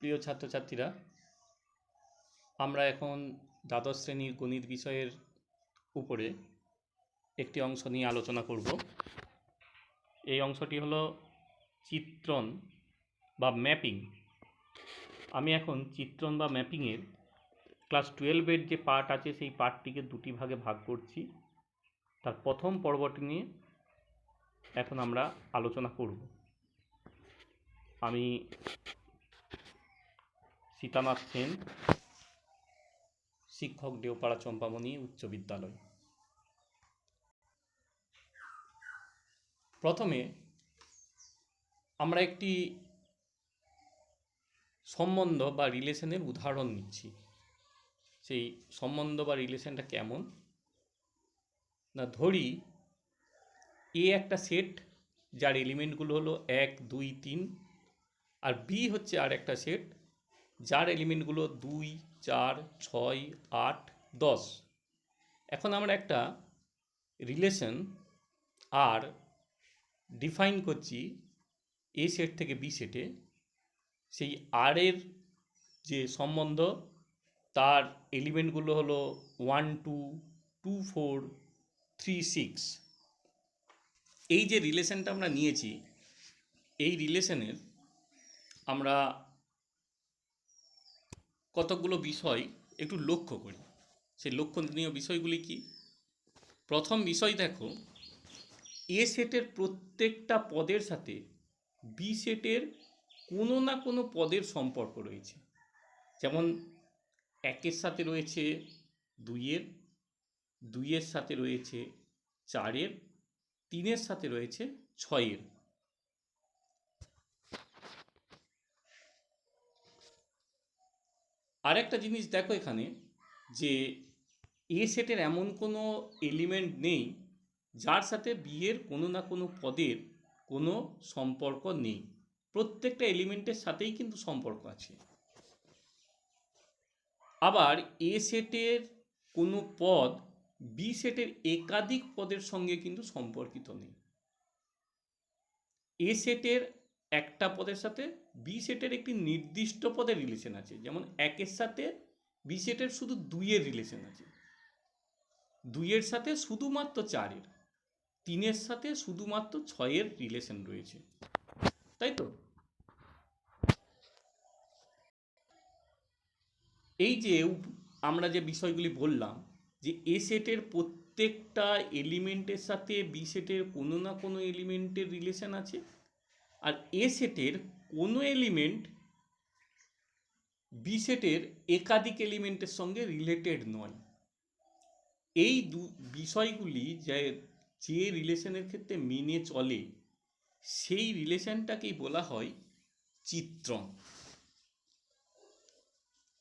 প্রিয় ছাত্রছাত্রীরা, আমরা এখন দ্বাদশ শ্রেণীর গণিত বিষয়ের উপরে একটি অংশ নিয়ে আলোচনা করব। এই অংশটি হলো চিত্রণ বা ম্যাপিং। আমি এখন চিত্রণ বা ম্যাপিংয়ের ক্লাস 12-এর যে পার্ট আছে সেই পার্টটিকে দুটি ভাগে ভাগ করছি। তার প্রথম পর্বটি নিয়ে এখন আমরা আলোচনা করব। আমি সীতানাথ সেন, শিক্ষক, দেওপাড়া চম্পামণি উচ্চ বিদ্যালয়। প্রথমে আমরা একটি সম্বন্ধ বা রিলেশনের উদাহরণ নিচ্ছি। সেই সম্বন্ধ বা রিলেশনটা কেমন না, ধরি এ একটা সেট যার এলিমেন্টগুলো হলো 1, 2, 3, আর বি হচ্ছে আর একটা সেট যার এলিমেন্টগুলো 2, 4, 6, 8, 10। এখন আমরা একটা রিলেশন আর ডিফাইন করছি এ সেট থেকে বি সেটে। সেই আর এর যে সম্বন্ধ তার এলিমেন্টগুলো হলো 1, 2, 2, 4, 3, 6। এই যে রিলেশনটা আমরা নিয়েছি, এই রিলেশনের আমরা কতকগুলো বিষয় একটু লক্ষ্য করি। সেই লক্ষণীয় বিষয়গুলি কি? প্রথম বিষয় দেখো, এ সেটের প্রত্যেকটা পদের সাথে বি সেটের কোনো না কোনো পদের সম্পর্ক রয়েছে। যেমন 1-এর সাথে রয়েছে 2-এর, 2-এর সাথে রয়েছে 4-এর, 3-এর সাথে রয়েছে 6-এর। আর একটা জিনিস দেখো এখানে, যে এ সেটের এমন কোনো এলিমেন্ট নেই যার সাথে বি এর কোনো না কোনো পদের কোনো সম্পর্ক নেই। প্রত্যেকটা এলিমেন্টের সাথেই কিন্তু সম্পর্ক আছে। আবার এ সেটের কোনো পদ বি সেটের একাধিক পদের সঙ্গে কিন্তু সম্পর্কিত নেই। এ সেটের একটা পদের সাথে বি সেটের একটি নির্দিষ্ট পদের রিলেশন আছে। যেমন 1-এর সাথে বি সেটের শুধু 2-এর রিলেশন আছে, 2-এর সাথে শুধুমাত্র 4-এর, 3-এর সাথে শুধুমাত্র 6-এর রিলেশন রয়েছে, তাই তো? এই যে আমরা যে বিষয়গুলি বললাম, যে এ সেটের প্রত্যেকটা এলিমেন্টের সাথে বি সেটের কোনো না কোনো এলিমেন্টের রিলেশন আছে, আর এ সেটের কোনো এলিমেন্ট বি সেটের একাধিক এলিমেন্টের সঙ্গে রিলেটেড নয়। এই বিষয়গুলি যে রিলেশনের ক্ষেত্রে মেনে চলে, সেই রিলেশনটাকেই বলা হয় চিত্রণ।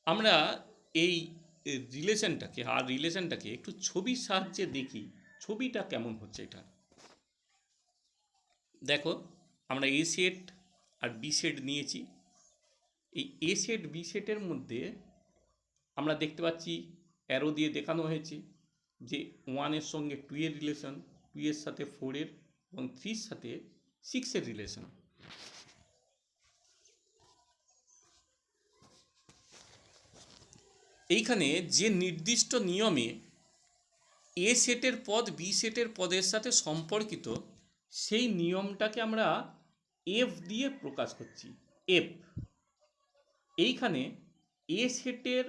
আমরা এই রিলেশনটাকে একটু ছবির সাহায্যে দেখি, ছবিটা কেমন হচ্ছে। এটা দেখো, আমরা এ সেট আর বি সেট নিয়েছি। এই এ সেট বি সেটের মধ্যে আমরা দেখতে পাচ্ছি অ্যারো দিয়ে দেখানো হয়েছে যে 1-এর সঙ্গে 2-এর রিলেশন, 2-এর সাথে 4-এর এবং 3-এর সাথে 6-এর রিলেশন। এইখানে যে নির্দিষ্ট নিয়মে এ সেটের পদ বি সেটের পদের সাথে সম্পর্কিত, সেই নিয়মটাকে আমরা এফ দিয়ে প্রকাশ করছি। এফ। এইখানে এ সেটের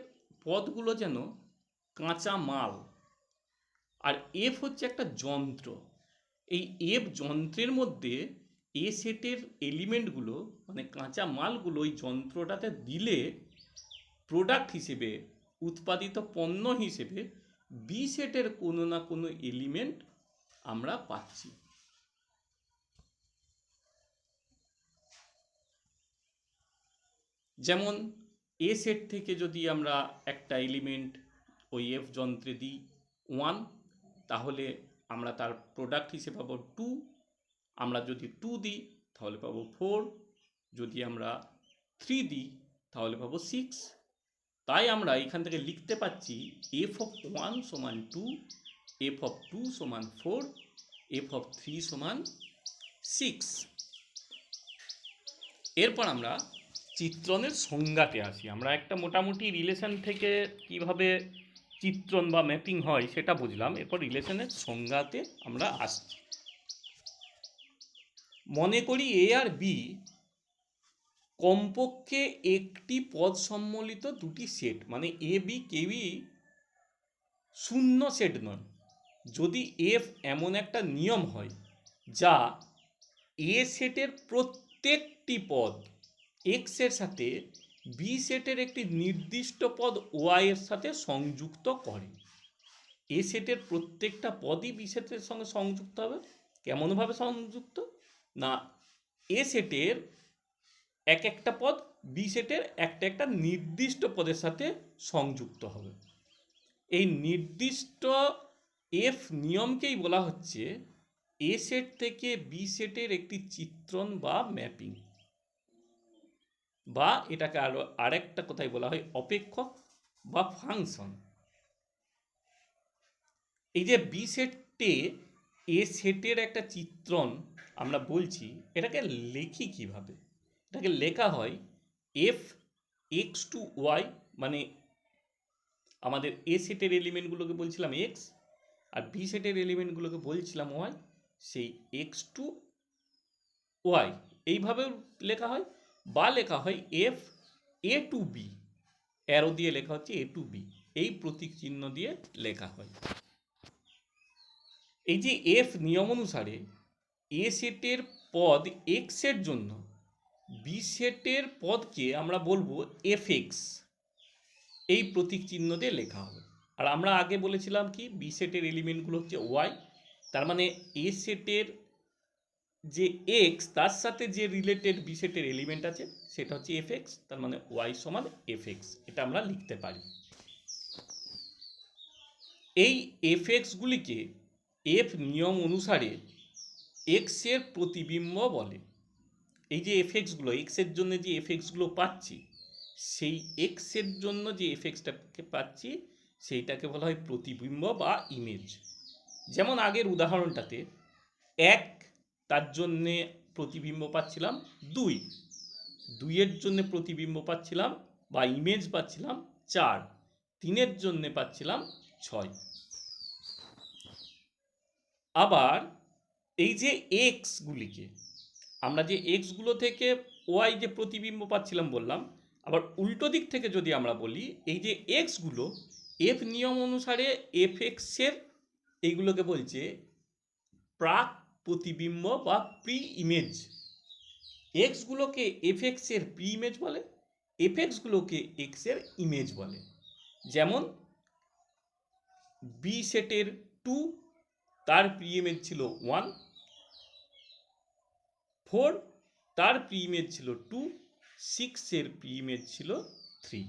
পদগুলো যেন কাঁচা মাল, আর এফ হচ্ছে একটা যন্ত্র। এই এফ যন্ত্রের মধ্যে এ সেটের এলিমেন্টগুলো মানে কাঁচা মালগুলো ওই যন্ত্রটাতে দিলে প্রোডাক্ট হিসেবে, উৎপাদিত পণ্য হিসেবে বি সেটের কোনো না কোনো এলিমেন্ট আমরা পাচ্ছি। যেমন এ সেট থেকে যদি আমরা একটা এলিমেন্ট ওই এফ যন্ত্রে দিই 1, তাহলে আমরা তার প্রোডাক্ট হিসেবে পাবো 2। আমরা যদি 2 দিই তাহলে পাবো 4। যদি আমরা 3 দিই তাহলে পাবো 6। তাই আমরা এখান থেকে লিখতে পাচ্ছি এফ অফ 1 সমান 2, এফ অফ 2 সমান 4, এফ অফ 3 সমান 6। এরপর আমরা চিত্রণের সংজ্ঞাতে আসি। আমরা একটা মোটামুটি রিলেশন থেকে কিভাবে চিত্রণ বা ম্যাপিং হয় সেটা বুঝলাম, এরপর রিলেশনের সংজ্ঞাতে আমরা আসছি। মনে করি এ আর বি কমপক্ষে একটি পদ সম্বলিত দুটি সেট, মানে এ বি কেউই শূন্য সেট নয় যদি এফ এমন একটা নিয়ম হয় যা এ সেটের প্রত্যেকটি পদ এক্স এর সাথে বি সেটের একটি নির্দিষ্ট পদ ওয়াই এর সাথে সংযুক্ত করে। এ সেটের প্রত্যেকটা পদই বি সেটের সঙ্গে সংযুক্ত হবে। কেমনভাবে সংযুক্ত? না, এ সেটের এক একটা পদ বি সেটের একটা একটা নির্দিষ্ট পদের সাথে সংযুক্ত হবে। এই নির্দিষ্ট এফ নিয়মকেই বলা হচ্ছে এ সেট থেকে বি সেটের একটি চিত্রণ বা ম্যাপিং, বা এটাকে আরো আরেকটা কথায় বলা হয় অপেক্ষক বা ফাংশন। এই যে বি সেটে এ সেটের একটা চিত্রণ আমরা বলছি, এটাকে লিখি কিভাবে? এটাকে লেখা হয় এফ এক্স টু ওয়াই, মানে আমাদের এ সেটের এলিমেন্টগুলোকে বলছিলাম এক্স আর বি সেটের এলিমেন্টগুলোকে বলছিলাম ওয়াই, সেই এক্স টু ওয়াই এইভাবেও লেখা হয়, বা লেখা হয় F A to B, arrow দিয়ে লেখা হচ্ছে এ টু বি, এই প্রতীক চিহ্ন দিয়ে লেখা হয়। এই যে এফ নিয়ম অনুসারে এ সেটের পদ এক্স এর জন্য বি সেটের পদকে আমরা বলবো এফ এক্স, এই প্রতীক চিহ্ন দিয়ে লেখা হবে। আর আমরা আগে বলেছিলাম কি বি সেটের এলিমেন্টগুলো হচ্ছে ওয়াই, তার মানে এ সেটের যে এক্স তার সাথে যে রিলেটেড বি সেটের এলিমেন্ট আছে সেটা হচ্ছে এফ এক্স, তার মানে ওয়াই সমান এফ এক্স, এটা আমরা লিখতে পারি। এই এফ এক্সগুলিকে এফ নিয়ম অনুসারে এক্স এর প্রতিবিম্ব বলে। এই যে এফ এক্সগুলো, এক্স এর জন্য যে এফ এক্সগুলো পাচ্ছি, সেই এক্স এর জন্য যে এফ এক্সটাকে পাচ্ছি সেইটাকে বলা হয় প্রতিবিম্ব বা ইমেজ। যেমন আগের উদাহরণটাতে এক, তার জন্যে প্রতিবিম্ব পাচ্ছিলাম দুই, দুইয়ের জন্য প্রতিবিম্ব পাচ্ছিলাম বা ইমেজ পাচ্ছিলাম চার, তিনের জন্য পাচ্ছিলাম ছয়। আবার এই যে এক্সগুলিকে আমরা যে এক্সগুলো থেকে ওয়াই যে প্রতিবিম্ব পাচ্ছিলাম বললাম, আবার উল্টো দিক থেকে যদি আমরা বলি এই যে এক্সগুলো এফ নিয়ম অনুসারে এফ এক্সের এইগুলোকে বলছে প্রাক প্রতিবিম্ব বা প্রি ইমেজ। এক্সগুলোকে এফ এক্সের প্রি ইমেজ বলে, এফ এক্সগুলোকে এক্সের ইমেজ বলে। যেমন বি সেটের টু, তার প্রি ইমেজ ছিল ওয়ান, ফোর তার প্রি ইমেজ ছিল টু, সিক্সের প্রি ইমেজ ছিল থ্রি।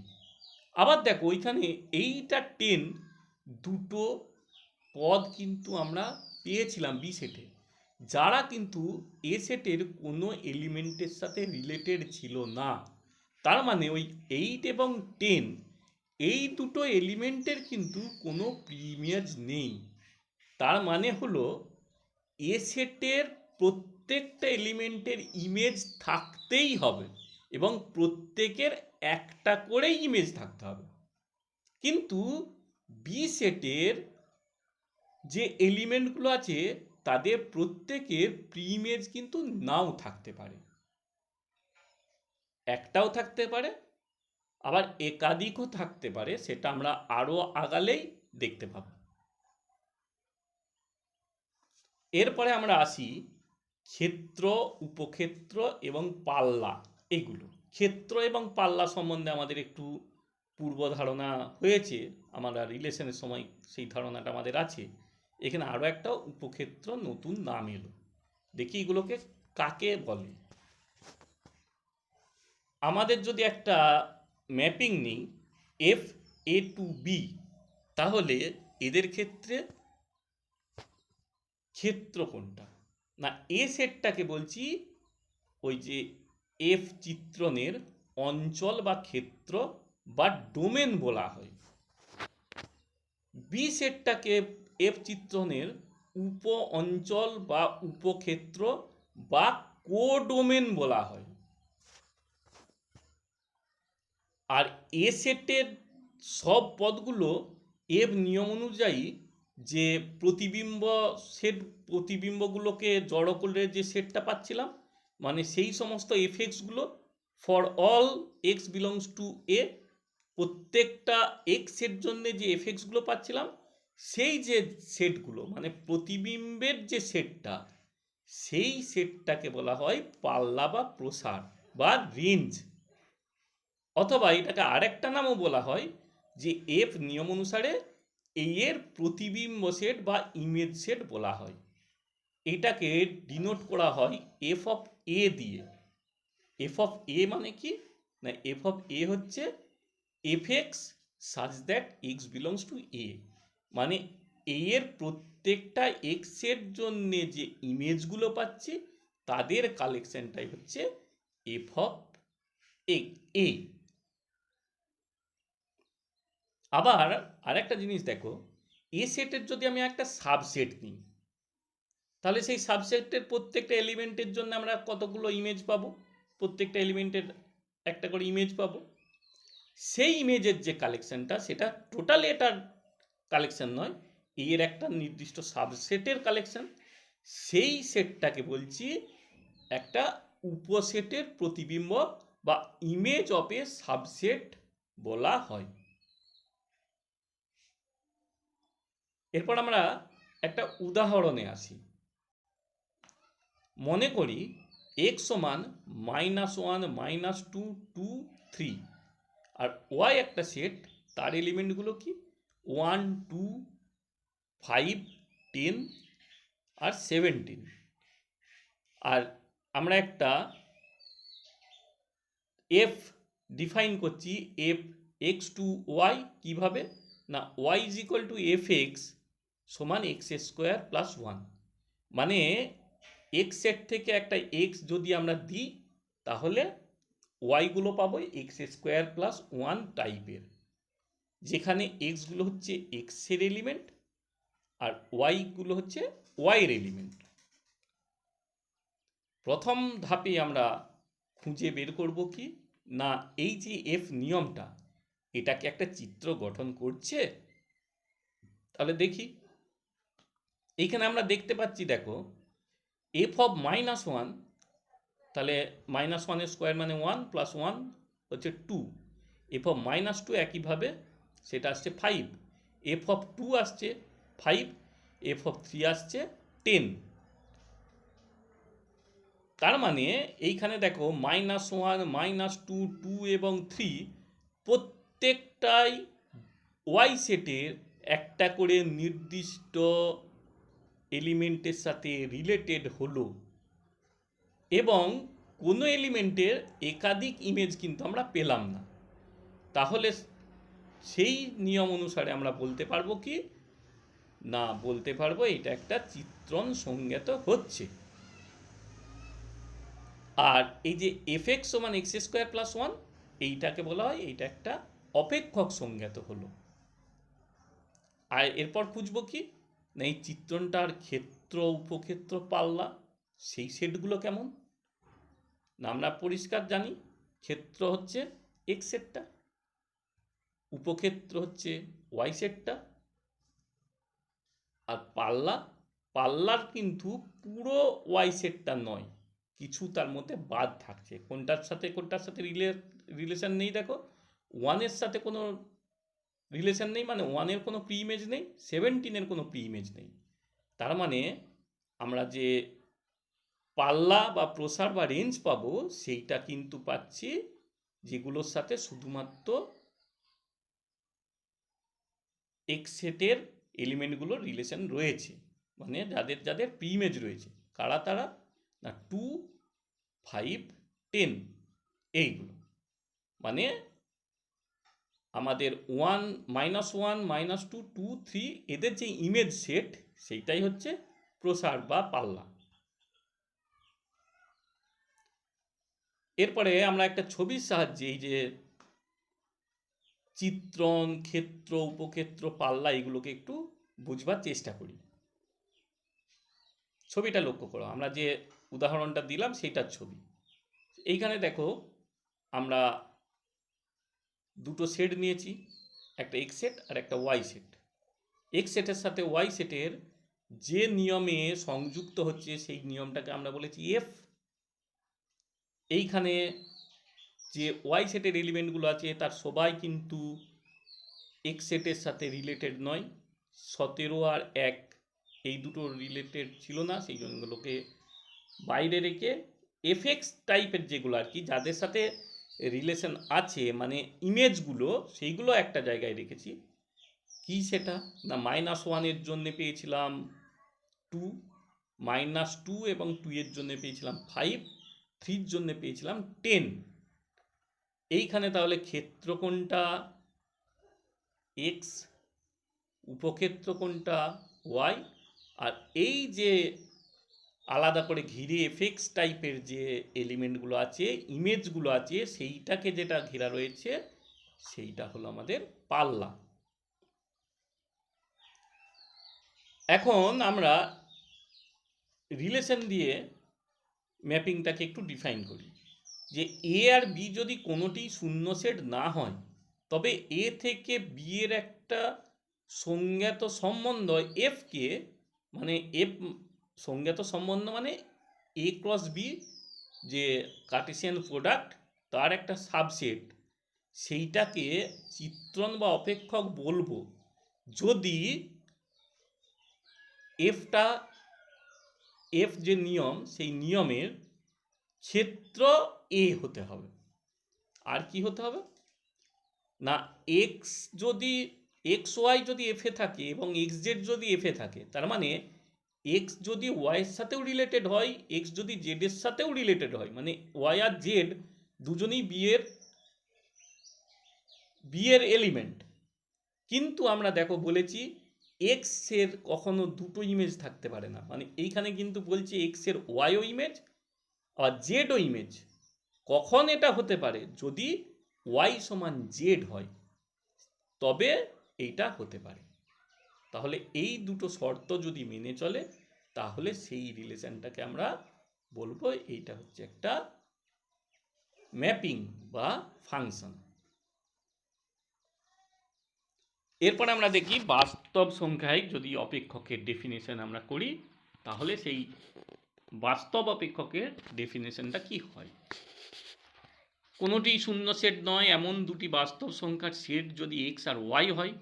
আবার দেখো ওইখানে এইটা টেন, দুটো পদ কিন্তু আমরা পেয়েছিলাম বি সেটে, যারা কিন্তু এ সেটের কোনো এলিমেন্টের সাথে রিলেটেড ছিল না। তার মানে ওই এইট এবং টেন এই দুটো এলিমেন্টের কিন্তু কোনো প্রি ইমেজ নেই। তার মানে হলো এ সেটের প্রত্যেকটা এলিমেন্টের ইমেজ থাকতেই হবে এবং প্রত্যেকের একটা করেই ইমেজ থাকতে হবে। কিন্তু বি সেটের যে এলিমেন্টগুলো আছে তাদের প্রত্যেকের প্রি ইমেজ কিন্তু নাও থাকতে পারে, একটাও থাকতে পারে আবার একাধিকও থাকতে পারে, সেটা আমরা আরো আগালেই দেখতে পাবো। এরপরে আমরা আসি ক্ষেত্র, উপক্ষেত্র এবং পাল্লা। এগুলো ক্ষেত্র এবং পাল্লা সম্বন্ধে আমাদের একটু পূর্ব ধারণা হয়েছে, আমরা রিলেশনের সময় সেই ধারণাটা আমাদের আছে। এখানে আরও একটা উপক্ষেত্র নতুন নাম এলো, দেখি এগুলোকে কাকে বলে। আমাদের যদি একটা ম্যাপিং নিই এফ এ টু বি, তাহলে এদের ক্ষেত্রে ক্ষেত্র কোনটা? না, এ সেটটাকে বলছি ওই যে এফ চিত্রণের অঞ্চল বা ক্ষেত্র বা ডোমেন বলা হয়। বি সেটটাকে এফ চিত্রণের উপ অঞ্চল বা উপক্ষেত্র বা কোডোমেন বলা হয়। এ সেটের সব পদগুলো এর নিয়ম অনুযায়ী যে প্রতিবিম্বগুলোকে জড়ো করে যে সেটটা পাচ্ছিলাম, মানে সেই সমস্ত এফএক্সগুলো for all x belongs to A, প্রত্যেকটা এক্সের জন্য যে এফএক্সগুলো পাচ্ছিলাম সেই যে সেটগুলো মানে প্রতিবিম্বের যে সেটটা, সেই সেটটাকে বলা হয় পাল্লা বা প্রসার বা রেঞ্জ, অথবা এটাকে আরেকটা নামও বলা হয় যে এফ নিয়ম অনুসারে এই এর প্রতিবিম্ব সেট বা ইমেজ সেট বলা হয়। এটাকে ডিনোট করা হয় এফ অফ এ দিয়ে। এফ অফ এ মানে কি না, এফ অফ এ হচ্ছে F X such that X belongs to A, মানে এ এর প্রত্যেকটা এক্সের জন্য যে ইমেজগুলো পাচ্ছি তাদের কালেকশনটাই হচ্ছে এফ অফ এ। আবার আরেকটা জিনিস দেখো, এ সেটের যদি আমি একটা সাবসেট নিই, তাহলে সেই সাবসেটের প্রত্যেকটা এলিমেন্টের জন্য আমরা কতগুলো ইমেজ পাবো, প্রত্যেকটা এলিমেন্টের একটা করে ইমেজ পাবো। সেই ইমেজের যে কালেকশনটা সেটা টোটাল এটার কালেকশন নয়, এর একটা নির্দিষ্ট সাবসেটের কালেকশন, সেই সেটটাকে বলছি একটা উপসেটের প্রতিবিম্ব বা ইমেজ অফ এ সাবসেট বলা হয়। এরপর আমরা একটা উদাহরণে আসি। মনে করি x সমান -1 -2 2 3 আর y একটা সেট, তার এলিমেন্টগুলো কি 1 2 5 10 আর 17। আর আমরা একটা f ডিফাইন করছি, f x টু y কিভাবে না, y is equal to F x সমান এক্স স্কোয়ার প্লাস 1, মানে এক্স সেট থেকে একটা এক্স যদি আমরা দিই তাহলে ওয়াইগুলো পাবো এক্স স্কোয়ার প্লাস 1 টাইপের, যেখানে এক্সগুলো হচ্ছে এক্সের এলিমেন্ট আর ওয়াইগুলো হচ্ছে ওয়াইয়ের এলিমেন্ট। প্রথম ধাপে আমরা খুঁজে বের করব কি না, এই যে এফ নিয়মটা এটাকে একটা চিত্র গঠন করছে। তাহলে দেখি, এইখানে আমরা দেখতে পাচ্ছি, দেখো এফ অফ -1, তাহলে -1 স্কোয়ার মানে 1 প্লাস 1 হচ্ছে 2, এফ অফ -2 একইভাবে সেটা আসছে 5, এফ অফ 2 আসছে 5, এফ অফ 3 আসছে 10। তার মানে এইখানে দেখো -1 -2 2 এবং 3 প্রত্যেকটাই ওয়াই সেটের একটা করে নির্দিষ্ট এলিমেন্টের সাথে রিলেটেড হলো, এবং কোনো এলিমেন্টের একাধিক ইমেজ কিন্তু আমরা পেলাম না। তাহলে সেই নিয়ম অনুসারে আমরা বলতে পারবো কি না, বলতে পারবো এটা একটা চিত্রণ সংজ্ঞাত হচ্ছে। আর এই যে এফ এক্স সমান এক্স স্কোয়ার প্লাস 1, এইটাকে বলা হয় এইটা একটা অপেক্ষক সংজ্ঞাত হলো। আর এরপর খুঁজবো কি না, এই চিত্রণটার ক্ষেত্র উপক্ষেত্র পাল্লা সেই সেটগুলো কেমন না, আমরা পরিষ্কার জানি ক্ষেত্র হচ্ছে এক্স সেটটা, উপক্ষেত্র হচ্ছে ওয়াই সেটটা, আর পাল্লার কিন্তু পুরো ওয়াই সেটটা নয়, কিছু তার মধ্যে বাদ থাকছে। কোনটার সাথে রিলেশন নেই, দেখো 1-এর সাথে কোনো রিলেশন নেই, মানে 1-এর কোনো প্রি ইমেজ নেই, 17-এর কোনো প্রি ইমেজ নেই। তার মানে আমরা যে পাল্লা বা প্রসার বা রেঞ্জ পাবো সেইটা কিন্তু পাচ্ছি যেগুলোর সাথে শুধুমাত্র এক্স সেটের এলিমেন্টগুলোর রিলেশন রয়েছে, মানে যাদের যাদের প্রি ইমেজ রয়েছে। কারা তারা না, 2 5 10 এইগুলো, মানে আমাদের 1 -1 -2 2 3 এদের যে ইমেজ সেট সেইটাই হচ্ছে প্রসার বা পাল্লা। এরপরে আমরা একটা ছবির সাহায্যে এই যে চিত্রণ, ক্ষেত্র, উপক্ষেত্র, পাল্লা এগুলোকে একটু বুঝবার চেষ্টা করি। ছবিটা লক্ষ্য করো, আমরা যে উদাহরণটা দিলাম সেইটার ছবি। এইখানে দেখো আমরা দুটো সেট নিয়েছি, একটা এক্স সেট আর একটা ওয়াই সেট। এক্স সেটের সাথে ওয়াই সেটের যে নিয়মে সংযুক্ত হচ্ছে সেই নিয়মটাকে আমরা বলেছি এফ। এইখানে যে ওয়াই সেটের এলিমেন্টগুলো আছে তার সবাই কিন্তু এক্স সেটের সাথে রিলেটেড নয়। 17 আর 1 এই দুটো রিলেটেড ছিল না, সেই জন্যগুলোকে বাইরে রেখে এফএক্স টাইপের যেগুলো আর কি যাদের সাথে রিলেশন আছে মানে ইমেজগুলো, সেইগুলো একটা জায়গায় রেখেছি। কি সেটা না, -1 জন্য পেয়েছিলাম 2, -2 এবং 2 এর জন্য পেয়েছিলাম 5, 3 জন্য পেয়েছিলাম 10। এইখানে তাহলে ক্ষেত্র কোনটা এক্স, উপক্ষেত্র কোনটা ওয়াই, আর এই যে আলাদা করে ঘিরে এফএক্স টাইপের যে এলিমেন্টগুলো আছে ইমেজগুলো আছে সেইটাকে যেটা ঘেরা রয়েছে সেইটা হলো আমাদের পাল্লা। এখন আমরা রিলেশন দিয়ে ম্যাপিংটাকে একটু ডিফাইন করি যে এ আর বি যদি কোনোটি শূন্য সেট না হয় তবে এ থেকে বি এর একটা সংজ্ঞাত সম্বন্ধ এফকে, মানে এফ সংজ্ঞাত সম্বন্ধ মানে এ ক্রস বি যে কার্টেসিয়ান প্রোডাক্ট তার একটা সাবসেট, সেইটাকে চিত্রণ বা অপেক্ষক বলবো যদি এফ যে নিয়ম সেই নিয়মের ক্ষেত্র এ হতে হবে। আর কি হতে হবে না, এক্স যদি এক্স ওয়াই যদি এফে থাকে এবং এক্স জেড যদি এফে থাকে, তার মানে এক্স যদি ওয়াইয়ের সাথেও রিলেটেড হয়, এক্স যদি জেডের সাথেও রিলেটেড হয়, মানে ওয়াই আর জেড দুজনেই বিয়ের এলিমেন্ট। কিন্তু আমরা দেখো বলেছি এক্স এর কখনো দুটো ইমেজ থাকতে পারে না, মানে এইখানে কিন্তু বলছি এক্স এর ওয়াইও ইমেজ আর জেডও ইমেজ। কখন এটা হতে পারে, যদি ওয়াই সমান জেড হয় তবে এইটা হতে পারে। তাহলে এই দুটো শর্ত যদি মেনে চলে তাহলে সেই রিলেশনটাকে আমরা বলবো এইটা হচ্ছে একটা ম্যাপিং বা ফাংশন। এরপরে আমরা দেখি বাস্তব সংখ্যায় যদি অপেক্ষকের ডেফিনেশন আমরা করি তাহলে সেই বাস্তব অপেক্ষকের ডেফিনেশনটা কি হয়। কোনোটি শূন্য সেট নয় এমন দুটি বাস্তব সংখ্যার সেট যদি এক্স আর ওয়াই হয়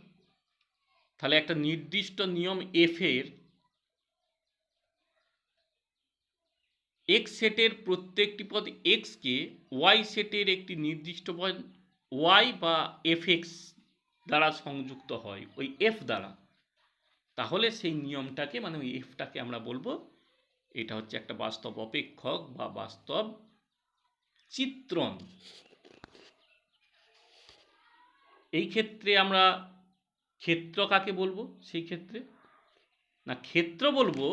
তাহলে একটা নির্দিষ্ট নিয়ম এফ এর এক্স সেটের প্রত্যেকটি পদ এক্সকে ওয়াই সেটের একটি নির্দিষ্ট পদ ওয়াই বা এফ এক্স দ্বারা সংযুক্ত হয় ওই এফ দ্বারা, তাহলে সেই নিয়মটাকে মানে ওই এফটাকে আমরা বলবো এটা হচ্ছে একটা বাস্তব অপেক্ষক বা বাস্তব চিত্রণ। এই ক্ষেত্রে আমরা ক্ষেত্র কাকে বলবো, সেই ক্ষেত্রে না ক্ষেত্র বলবো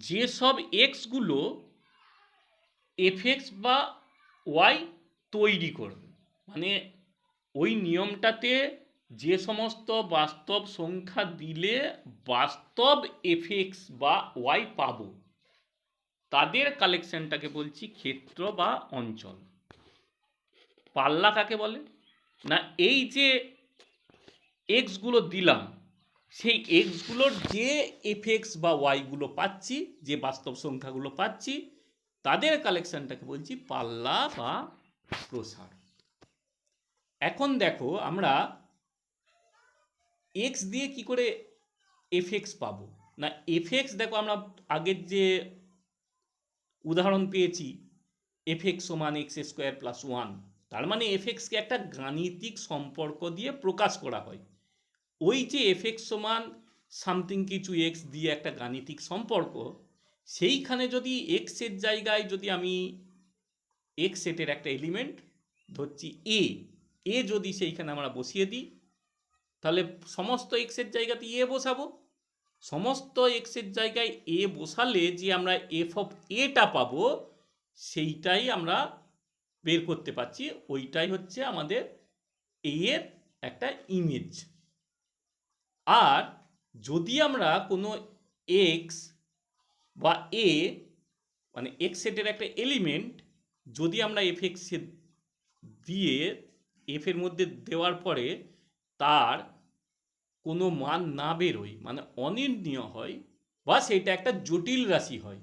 যেসব এক্সগুলো এফএক্স বা ওয়াই তৈরি করবে, মানে ওই নিয়মটাতে যে সমস্ত বাস্তব সংখ্যা দিলে বাস্তব এফএক্স বা ওয়াই পাবো তাদের কালেকশনটাকে বলছি ক্ষেত্র বা অঞ্চল। পাল্লা কাকে বলে না, এই যে এক্সগুলো দিলাম সেই এক্সগুলোর যে এফএক্স বা ওয়াইগুলো পাচ্ছি, যে বাস্তব সংখ্যাগুলো পাচ্ছি তাদের কালেকশনটাকে বলছি পাল্লা বা প্রসার। এখন দেখো আমরা এক্স দিয়ে কি করে এফএক্স পাবো না, এফএক্স দেখো আমরা আগের যে উদাহরণ পেয়েছি এফএক্স সমান এক্স স্কোয়ার প্লাস 1, তার মানে এফএক্সকে একটা গাণিতিক সম্পর্ক দিয়ে প্রকাশ করা হয়। ওই যে এফএক্স সমান সামথিং কিছু এক্স দিয়ে একটা গাণিতিক সম্পর্ক, সেইখানে যদি এক্স এর জায়গায় যদি আমি এক্স সেটের একটা এলিমেন্ট ধরছি এ যদি সেইখানে আমরা বসিয়ে দিই তাহলে সমস্ত এক্সের জায়গাতে এ বসাবো, সমস্ত এক্সের জায়গায় এ বসালে যে আমরা এফ অফ এটা পাবো সেইটাই আমরা বের করতে পারছি, ওইটাই হচ্ছে আমাদের এর একটা ইমেজ। আর যদি আমরা কোনো এক্স বা এ মানে এক্স সেটের একটা এলিমেন্ট যদি আমরা এফ এক্স দিয়ে এফের মধ্যে দেওয়ার পরে তার কোনো মান না বেরোয়, মানে অনির্ণীয় হয়, বা সেটা একটা জটিল রাশি হয়,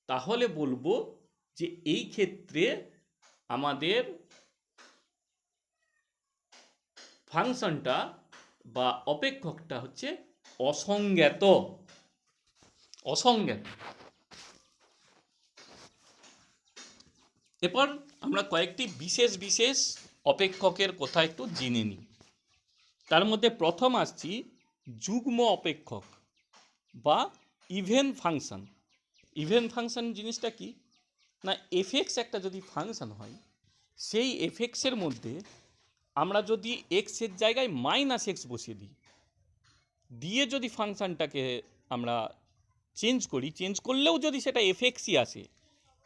তাহলে বলবো যে এই ক্ষেত্রে আমাদের ফাংশনটা বা অপেক্ষকটা হচ্ছে অসংজ্ঞাত। অসংজ্ঞাত। এরপর আমরা কয়েকটি বিশেষ বিশেষ অপেক্ষকের কথা একটু জেনে নিই। তার মধ্যে প্রথম আসছি যুগ্ম অপেক্ষক বা ইভেন ফাংশন। ইভেন ফাংশন জিনিসটা কি না, এফএক্স একটা যদি ফাংশন হয়, সেই এফএক্সের মধ্যে আমরা যদি এক্সের জায়গায় মাইনাস এক্স বসিয়ে দিই, দিয়ে যদি ফাংশনটাকে আমরা চেঞ্জ করি, চেঞ্জ করলেও যদি সেটা এফএক্সই আসে,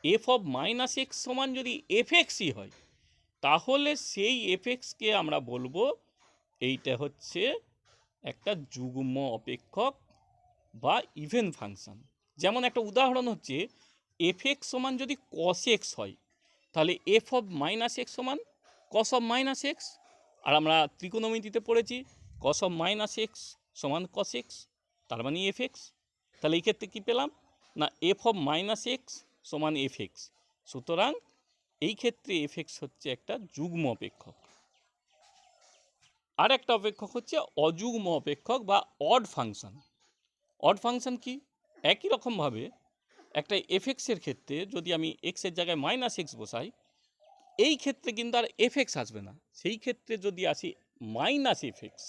এফ অফ মাইনাস এক্স সমান যদি এফএক্সই হয়, তাহলে সেই এফএক্সকে আমরা বলবো এইটা হচ্ছে একটা যুগ্ম অপেক্ষক বা ইভেন ফাংশন। যেমন একটা উদাহরণ হচ্ছে এফএক্স সমান যদি কস এক্স হয়, তাহলে এফ অফ মাইনাস এক্স সমান কস অফ মাইনাস এক্স। আর আমরা ত্রিকোণমিতিতে পড়েছি কস অফ মাইনাস এক্স সমান কস এক্স, তার মানে এফএক্স। তাহলে এই ক্ষেত্রে কী পেলাম না, এফ অফ মাইনাস এক্স সমান এফএক্স। সুতরাং এই ক্ষেত্রে এফএক্স হচ্ছে একটা যুগ্ম অপেক্ষক। আর একটা অপেক্ষক হচ্ছে অযুগ্ম অপেক্ষক বা অড ফাংশন। অড ফাংশন কি, একই রকমভাবে একটা এফএক্সের ক্ষেত্রে যদি আমি এক্সের জায়গায় মাইনাস এক্স বসাই, এই ক্ষেত্রে কিন্তু আর এফএক্স আসবে না, সেই ক্ষেত্রে যদি আসি মাইনাস এফএক্স,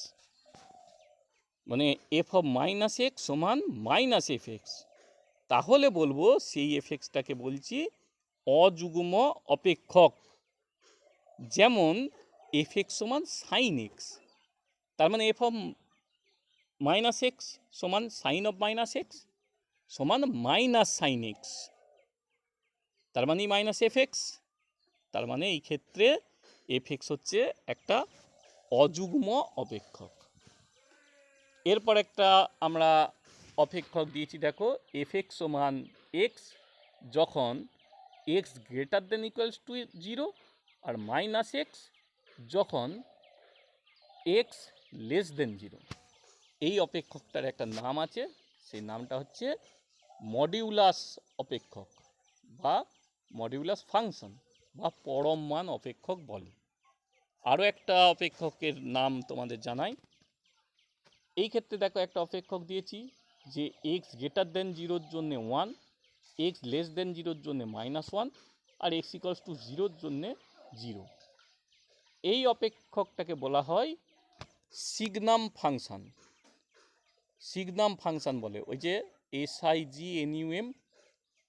মানে এফ অফ মাইনাস এক্স সমান মাইনাস এফএক্স, তাহলে বলবো সেই এফএক্সটাকে বলছি অযুগ্ম অপেক্ষক। যেমন এফএক্স সমান সাইন এক্স, তার মানে এফ অফ মাইনাস এক্স সমান সাইন অফ মাইনাস এক্স সমান মাইনাস সাইন এক্স, তার মানে মাইনাস এফএক্স। তার মানে এই ক্ষেত্রে এফএক্স হচ্ছে একটা অযুগ্ম অপেক্ষক। এরপর একটা আমরা অপেক্ষক দিয়েছি, দেখো এফএক্স সমান এক্স যখন x greater than equals to 0, আর মাইনাস এক্স যখন এক্স লেস দেন 0। এই অপেক্ষকটার একটা নাম আছে, সেই নামটা হচ্ছে মডিউলাস অপেক্ষক বা মডিউলাস ফাংশন বা পরম মান অপেক্ষক বলে। আরও একটা অপেক্ষকের নাম তোমাদের জানাই। এই ক্ষেত্রে দেখো একটা অপেক্ষক দিয়েছি যে এক্স গ্রেটার দেন 0-র জন্য 1, এক্স লেস দেন 0-র জন্য -1, আর এক্স ইকুয়ালস টু 0-র জন্য 0। এই অপেক্ষকটাকে বলা হয় সিগনাম ফাংশন। সিগনাম ফাংশন বলে, ওই যে SIGNUM,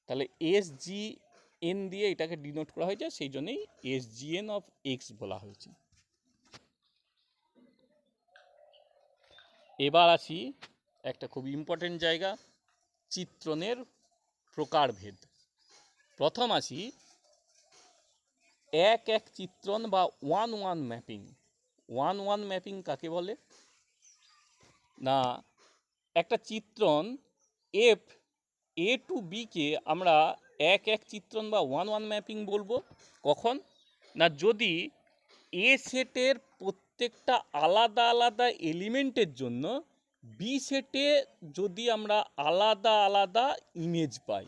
তাহলে SGN দিয়ে এটাকে ডিনোট করা হয়েছে, সেই জন্যই SGN অফ এক্স বলা হয়েছে। এবার আসি একটা খুব ইম্পর্টেন্ট জায়গা, চিত্রণের প্রকারভেদ। প্রথম আসি এক এক চিত্রণ বা 1-1 ম্যাপিং। 1-1 ম্যাপিং কাকে বলে না, একটা চিত্রণ এফ এ টু বিকে আমরা এক এক চিত্রণ বা 1-1 ম্যাপিং বলবো কখন না, যদি এ সেটের প্রত্যেকটা আলাদা আলাদা এলিমেন্টের জন্য বি সেটে যদি আমরা আলাদা আলাদা ইমেজ পাই,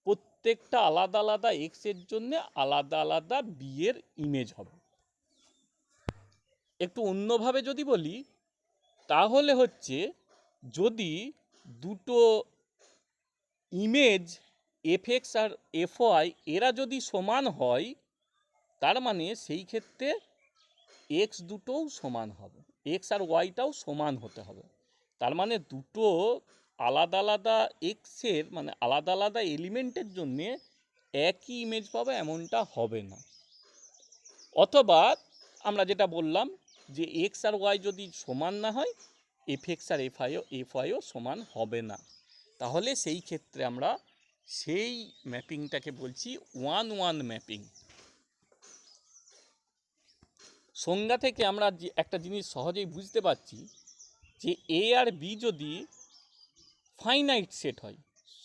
প্রত্যেকটা আলাদা আলাদা এক্সের জন্য আলাদা আলাদা বি এর ইমেজ হবে। একটু অন্যভাবে যদি বলি তাহলে হচ্ছে যদি দুটো ইমেজ এফএক্স আর এফওয়াই এরা যদি সমান হয়, তার মানে সেই ক্ষেত্রে এক্স দুটোও সমান হবে, এক্স আর ওয়াইটাও সমান হতে হবে। তার মানে দুটো আলাদা আলাদা এক্সের মানে আলাদা আলাদা এলিমেন্টের জন্যে একই ইমেজ পাবে এমনটা হবে না। অথবা আমরা যেটা বললাম যে এক্স আর ওয়াই যদি সমান না হয়, এফএক্স আর এফওয়াইও সমান হবে না, তাহলে সেই ক্ষেত্রে আমরা সেই ম্যাপিংটাকে বলছি 1-1 ম্যাপিং। সংজ্ঞা থেকে আমরা যে একটা জিনিস সহজেই বুঝতে পারছি যে এ আর বি যদি ফাইনাইট সেট হয়,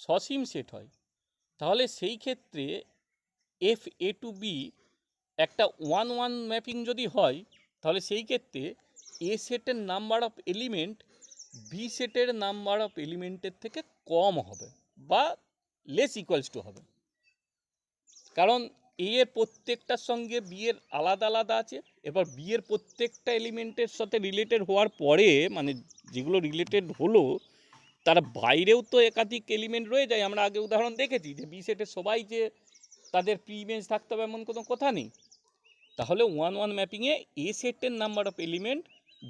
সসীম সেট হয়, তাহলে সেই ক্ষেত্রে এফ এ টু বি একটা 1-1 ম্যাপিং যদি হয় তাহলে সেই ক্ষেত্রে এ সেটের নাম্বার অফ এলিমেন্ট বি সেটের নাম্বার অফ এলিমেন্টের থেকে কম হবে বা লেস ইকুয়ালস টু হবে, কারণ এ এর প্রত্যেকটার সঙ্গে বি এর আলাদা আলাদা আছে। এবার বি এর প্রত্যেকটা এলিমেন্টের সাথে রিলেটেড হওয়ার পরে, মানে যেগুলো রিলেটেড হলো তার বাইরেও তো একাধিক এলিমেন্ট রয়ে যায়। আমরা আগে উদাহরণ দেখেছি যে বি সেটের সবাই যে তাদের প্রি ইমেজ থাকতে হবে এমন কোনো কথা নেই। তাহলে 1-1 ম্যাপিংয়ে এ সেটের নাম্বার অফ এলিমেন্ট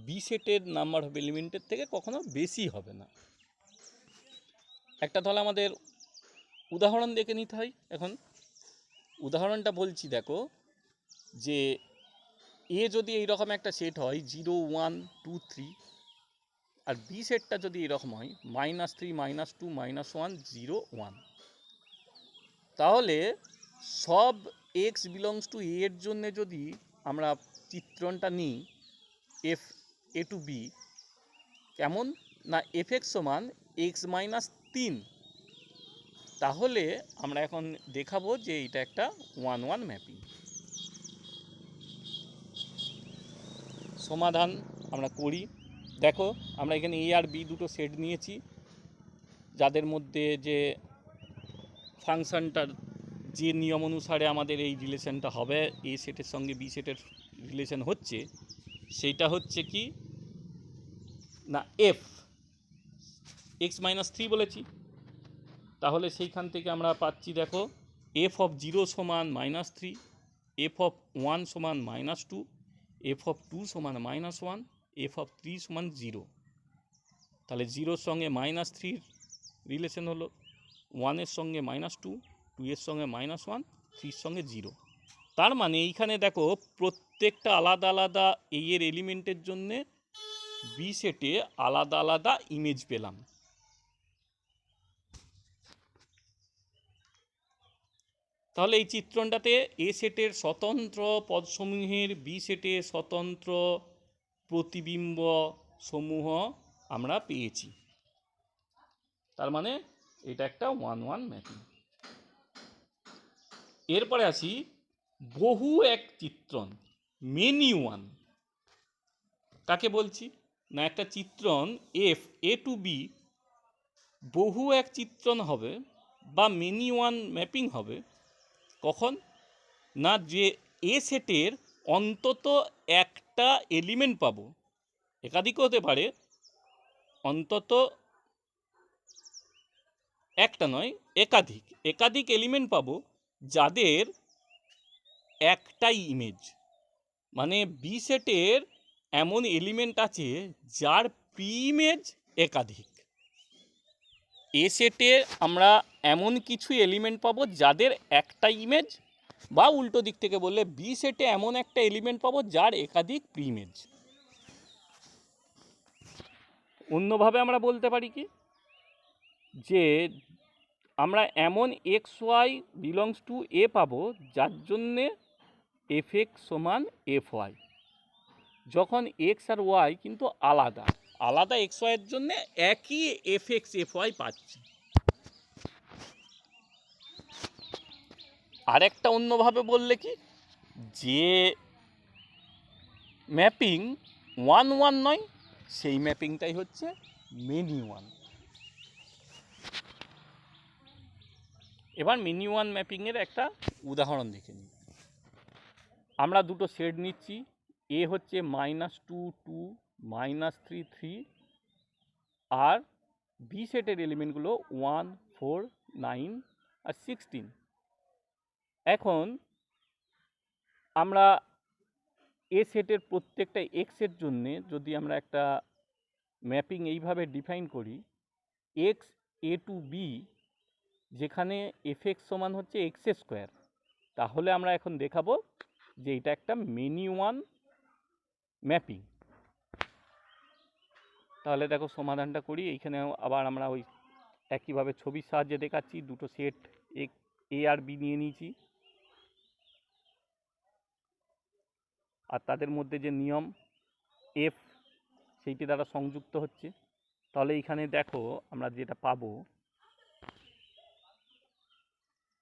বি সেটের নাম্বার অফ এলিমেন্টের থেকে কখনো বেশি হবে না। একটা তাহলে আমাদের উদাহরণ দেখে নিতে হয়। এখন উদাহরণটা বলছি, দেখো যে এ যদি এইরকম একটা সেট হয় 0, 1, 2, 3, আর বি সেটটা যদি এরকম হয় -3, -2, -1, 0, 1, তাহলে সব x বিলংস টু এ এর জন্য যদি আমরা চিত্রণটা নিই এফ এ টু বি, কেমন না এফ এক্স সমান x-3, তাহলে আমরা এখন দেখাবো যে এটা একটা 1-1 ম্যাপিং। সমাধান আমরা করি। দেখো আমরা এখানে এ আর বি দুটো সেট নিয়েছি, যাদের মধ্যে যে ফাংশনটার যে নিয়ম অনুসারে আমাদের এই রিলেশনটা হবে, এ সেটের সঙ্গে বি সেটের রিলেশন হচ্ছে, সেইটা হচ্ছে কি না এফ x-3 বলেছি। তাহলে সেইখান থেকে আমরা পাচ্ছি, দেখো এফ অফ 0 সমান -3, এফ অফ 1 সমান -2, এফ অফ 2 সমান -1, এফ অফ 3 সমান 0। তাহলে 0-র সঙ্গে -3 রিলেশন হলো, 1-এর সঙ্গে -2, 2-এর সঙ্গে -1, 3-র সঙ্গে 0। তার মানে এইখানে দেখো প্রত্যেকটা আলাদা আলাদা এই এর এলিমেন্টের জন্যে বি সেটে আলাদা আলাদা ইমেজ পেলাম। তাহলে এই চিত্রণটাতে এ সেটের স্বতন্ত্র পদসমূহের বি সেটে স্বতন্ত্র প্রতিবিম্ব সমূহ আমরা পেয়েছি। তার মানে এটা একটা 1-1 ম্যাপিং। এরপরে আসি বহু এক চিত্রণ, মেনি ওয়ান। কাকে বলছি না একটা চিত্রণ এফ এ টু বি বহু এক চিত্রণ হবে বা মেনি ওয়ান ম্যাপিং হবে কখন না যে এ সেটের অন্তত একটা এলিমেন্ট পাবো, একাধিক হতে পারে, অন্তত একটা নয় একাধিক একাধিক এলিমেন্ট পাবো যাদের একটাই ইমেজ। মানে বি সেটের এমন এলিমেন্ট আছে যার প্রি ইমেজ একাধিক। এ সেটে আমরা এমন কিছু এলিমেন্ট পাবো যাদের একটা ইমেজ, বা উল্টো দিক থেকে বললে বি সেটে এমন একটা এলিমেন্ট পাবো যার একাধিক প্রি ইমেজ। অন্যভাবে আমরা বলতে পারি কি যে আমরা এমন এক্স ওয়াই বিলংস টু এ পাবো যার জন্যে এফ এক্স সমান এফ ওয়াই, যখন এক্স আর ওয়াই কিন্তু আলাদা আলাদা এক্স ওয়াইয়ের জন্যে একই এফ এক্স এফ ওয়াই পাচ্ছি। আরেকটা অন্যভাবে বললে কি যে ম্যাপিং 1-1 নয় সেই ম্যাপিংটাই হচ্ছে মেনি ওয়ান। এবার মেনি ওয়ান ম্যাপিংয়ের একটা উদাহরণ দেখে নিই। আমরা দুটো সেট নিচ্ছি, এ হচ্ছে -2, 2, -3, 3, আর বি সেটের এলিমেন্টগুলো 1, 4, 9 আর 16। এখন আমরা এ সেটের প্রত্যেকটা এক্সের জন্যে যদি আমরা একটা ম্যাপিং এইভাবে ডিফাইন করি, এক্স এ টু বি, যেখানে এফ এক্স সমান হচ্ছে এক্স স্কোয়ার, তাহলে আমরা এখন দেখাবো যে এটা একটা মেনি ওয়ান ম্যাপিং। তাহলে দেখো সমাধানটা করি। এইখানে আবার আমরা ওই একইভাবে ছবির সাহায্যে দেখাচ্ছি। দুটো সেট এ আর বি নিয়ে নিয়েছি, আর তাদের মধ্যে যে নিয়ম এফ সেইটি দ্বারা সংযুক্ত হচ্ছে। তাহলে এইখানে দেখো আমরা যেটা পাবো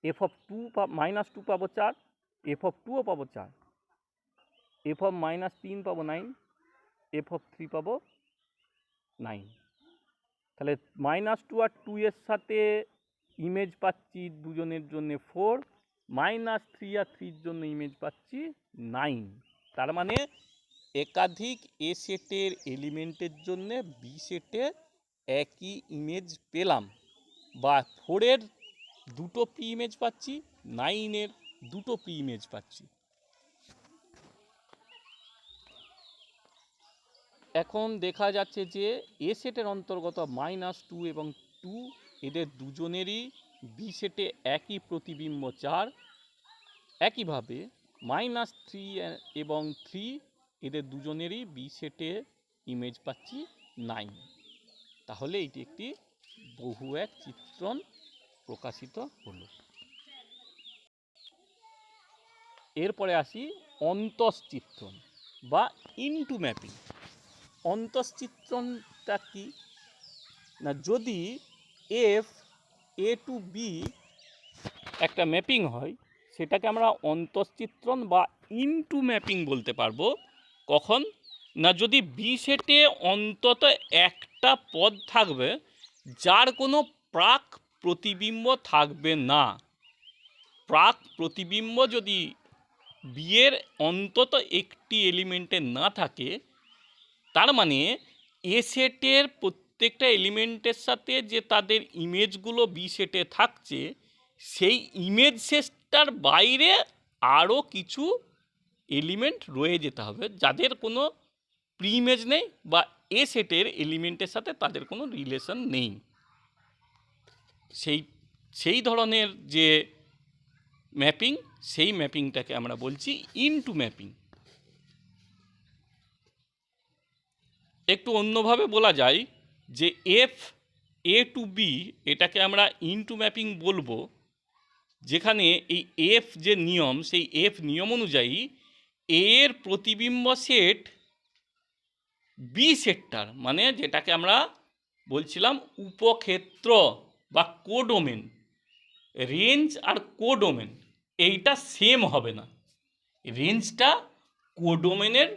এফ অফ 2 -2 পাবো 4, এফ অফ টুও পাবো 4, এফ অফ -3 পাবো 9, এফ অফ 3 পাবো 9। তাহলে -2 আর 2 এর সাথে ইমেজ পাচ্ছি দুজনের জন্য 4, -3 আর 3 জন্য ইমেজ পাচ্ছি 9। তার মানে একাধিক এ সেটের এলিমেন্টের জন্য বি সেটে একই ইমেজ পেলাম, বা 4-এর দুটো পি ইমেজ পাচ্ছি, 9-এর দুটো পি ইমেজ পাচ্ছি। এখন দেখা যাচ্ছে যে এ সেটের অন্তর্গত -2 এবং 2 এদের দুজনেরই বি সেটে একই প্রতিবিম্ব 4। একইভাবে -3 এবং 3 এদের দুজনেরই বি সেটে ইমেজ পাচ্ছি 9। তাহলে এটি একটি বহু এক চিত্রণ প্রকাশিত হলো। এরপরে আসি অন্তঃচিত্রণ বা ইনটু ম্যাপিং। অন্তঃচিত্রণটা কি না, যদি এফ এ টু বি একটা ম্যাপিং হয়, সেটাকে আমরা অন্তঃচিত্রণ বা ইনটু ম্যাপিং বলতে পারবো। কখন না, যদি বি সেটে অন্তত একটা পদ থাকবে যার কোনো প্রাক প্রতিবিম্ব থাকবে না। প্রাক প্রতিবিম্ব যদি বি এর অন্তত একটি এলিমেন্টে না থাকে, তার মানে এ সেটের প্রত্যেকটা এলিমেন্টের সাথে যে তাদের ইমেজগুলো বি সেটে থাকছে, সেই ইমেজ সেটটার বাইরে আরও কিছু এলিমেন্ট রয়ে যেতে হবে যাদের কোনো প্রি ইমেজ নেই বা এ সেটের এলিমেন্টের সাথে তাদের কোনো রিলেশন নেই। সেই ধরনের যে ম্যাপিং, সেই ম্যাপিংটাকে আমরা বলছি ইনটু ম্যাপিং। একটু অন্যভাবে বলা যায় যে এফ এ টু বি এটাকে আমরা ইনটু ম্যাপিং বলবো, যেখানে এই এফ যে নিয়ম, সেই এফ নিয়ম অনুযায়ী এর প্রতিবিম্ব সেট বি সেটটার, মানে যেটাকে আমরা বলছিলাম উপক্ষেত্র বা কোডোমেন, রেঞ্জ আর কোডোমেন এইটা সেম হবে না। রেঞ্জটা কোডোমেনের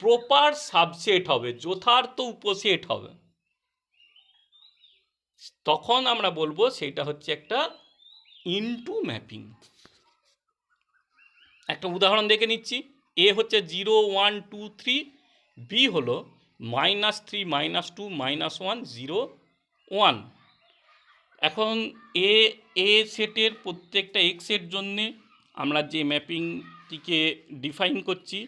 প্রপার সাবসেট হবে, যথার্থ উপসেট হবে। তখন আমরা বলবো সেটা হচ্ছে একটা ইনটু ম্যাপিং। একটা উদাহরণ দেখে নিচ্ছি। এ হচ্ছে 0 1 2 3, বি হলো -3 -2 -1 0 1। এখন এ সেটের প্রত্যেকটা এক্সের জন্যে আমরা যে ম্যাপিংটিকে ডিফাইন করছি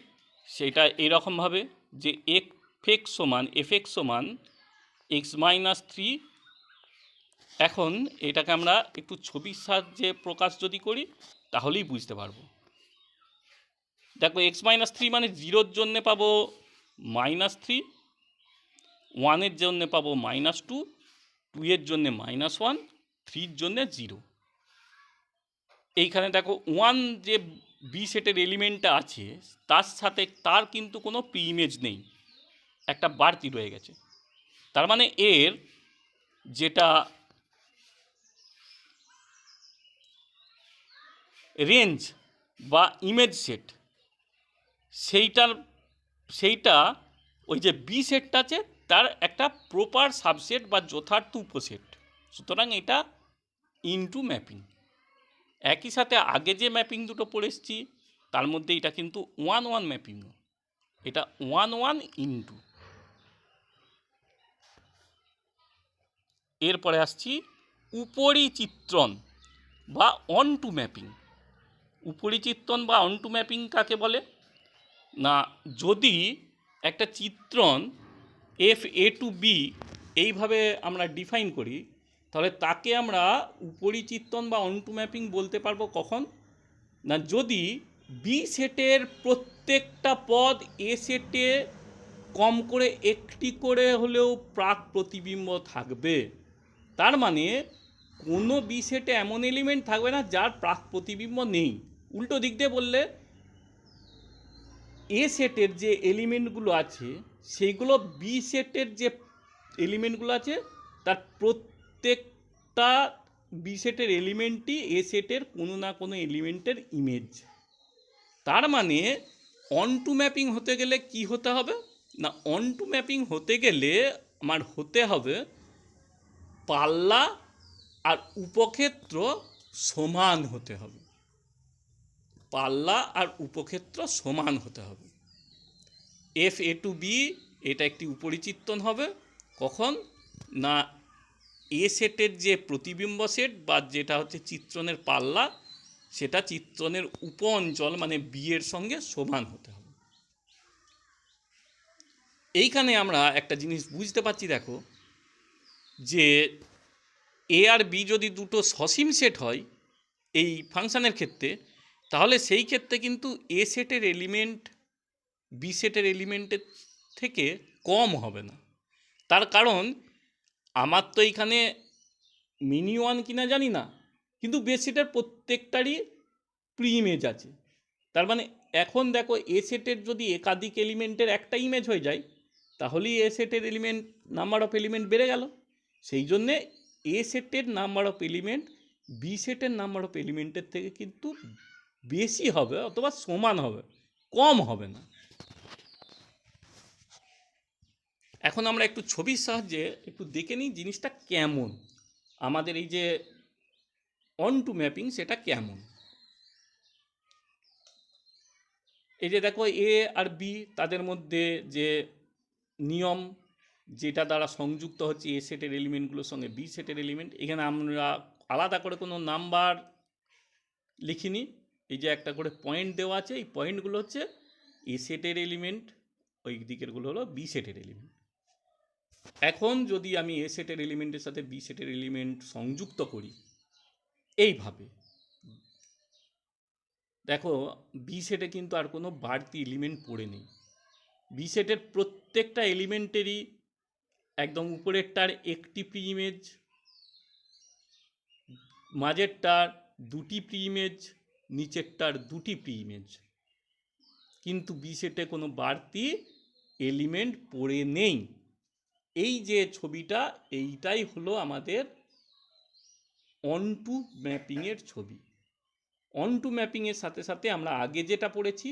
সেটা এরকমভাবে যে এফ এক্স সমান x-3। এখন এটাকে আমরা একটু ছবির সাহায্যে প্রকাশ যদি করি তাহলেই বুঝতে পারবো। দেখো x-3 মানে 0-র জন্যে পাবো -3, 1-এর জন্যে পাবো -2, 2-এর জন্যে -1, 3-র জন্যে 0। এইখানে দেখো 1 যে বি সেটের এলিমেন্টটা আছে তার সাথে তার কিন্তু কোনো প্রি ইমেজ নেই, একটা বাড়তি রয়ে গেছে। তার মানে এর যেটা রেঞ্জ বা ইমেজ সেট, সেইটা ওই যে বি সেটটা আছে তার একটা প্রপার সাবসেট বা যথার্থ উপসেট। সুতরাং এটা ইনটু ম্যাপিং। একই সাথে আগে যে ম্যাপিং দুটো পড়ে এসেছি তার মধ্যে এটা কিন্তু 1-1 ম্যাপিং, এটা 1-1 ইনটু। এরপরে আসছি উপরিচিত্রণ বা অনটু ম্যাপিং। উপরিচিত্রণ বা অনটু ম্যাপিং কাকে বলে না, যদি একটা চিত্রণ এফ এ টু বি এইভাবে আমরা ডিফাইন করি, তাহলে তাকে আমরা উপরিচিত্রণ বা অনটু ম্যাপিং বলতে পারবো কখন না, যদি বি সেটের প্রত্যেকটা পদ এ সেটে কম করে একটি করে হলেও প্রাক প্রতিবিম্ব থাকবে। তার মানে কোনো বি সেটে এমন এলিমেন্ট থাকবে না যার প্রাক প্রতিবিম্ব নেই। উল্টো দিক দিয়ে বললে এ সেটের যে এলিমেন্টগুলো আছে সেইগুলো বি সেটের যে এলিমেন্টগুলো আছে তার প্রত্যেকটা বি সেটের এলিমেন্টই এ সেটের কোনো না কোনো এলিমেন্টের ইমেজ। তার মানে অন টু ম্যাপিং হতে গেলে কি হতে হবে না, অন টু ম্যাপিং হতে গেলে আমার হতে হবে পাল্লা আর উপক্ষেত্র সমান হতে হবে, পাল্লা আর উপক্ষেত্র সমান হতে হবে। এফ এ টু বি এটা একটি উপরিচিত্রণ হবে কখন না, এ সেটের যে প্রতিবিম্ব সেট বা যেটা হচ্ছে চিত্রণের পাল্লা, সেটা চিত্রণের উপ অঞ্চল মানে বি এর সঙ্গে সমান হতে হবে। এইখানে আমরা একটা জিনিস বুঝতে পারছি, দেখো যে এ আর বি যদি দুটো সসীম সেট হয় এই ফাংশানের ক্ষেত্রে, তাহলে সেই ক্ষেত্রে কিন্তু এ সেটের এলিমেন্ট বি সেটের এলিমেন্টের থেকে কম হবে না। তার কারণ আমার তো এইখানে মিনি ওয়ান কিনা জানি না, কিন্তু বেস সেটের প্রত্যেকটারই প্রি ইমেজ আছে। তার মানে এখন দেখো এ সেটের যদি একাধিক এলিমেন্টের একটা ইমেজ হয়ে যায়, তাহলেই এ সেটের এলিমেন্ট নাম্বার অফ এলিমেন্ট বেড়ে গেল। সেই জন্যে এ সেটের নাম্বার অফ এলিমেন্ট বি সেটের নাম্বার অফ এলিমেন্টের থেকে কিন্তু বেশি হবে অথবা সমান হবে, কম হবে না। এখন আমরা একটু ছবির সাহায্যে একটু দেখে নিই জিনিসটা কেমন, আমাদের এই যে অন টু ম্যাপিং সেটা কেমন। এই যে দেখো এ আর বি তাদের মধ্যে যে নিয়ম যেটা দ্বারা সংযুক্ত হচ্ছে এ সেটের এলিমেন্টগুলোর সঙ্গে বি সেটের এলিমেন্ট, এখানে আমরা আলাদা করে কোনো নাম্বার লিখিনি, এই যে একটা করে পয়েন্ট দেওয়া আছে, এই পয়েন্টগুলো হচ্ছে এ সেটের এলিমেন্ট, ওই দিকেরগুলো হলো বি সেটের এলিমেন্ট। এখন যদি আমি এ সেটের এলিমেন্টের সাথে বি সেটের এলিমেন্ট সংযুক্ত করি এইভাবে, দেখো বি সেটে কিন্তু আর কোনো বাড়তি এলিমেন্ট পড়ে নেই। বি সেটের প্রত্যেকটা এলিমেন্টেরই একদম উপরেরটার একটি প্রি ইমেজ, মাঝেরটার দুটি প্রি ইমেজ, নিচেরটার দুটি প্রি ইমেজ, কিন্তু বি সেটে কোনো বাড়তি এলিমেন্ট পড়ে নেই। এই যে ছবিটা, এইটাই হলো আমাদের অন টু ম্যাপিংয়ের ছবি। অন টু ম্যাপিংয়ের সাথে সাথে আমরা আগে যেটা পড়েছি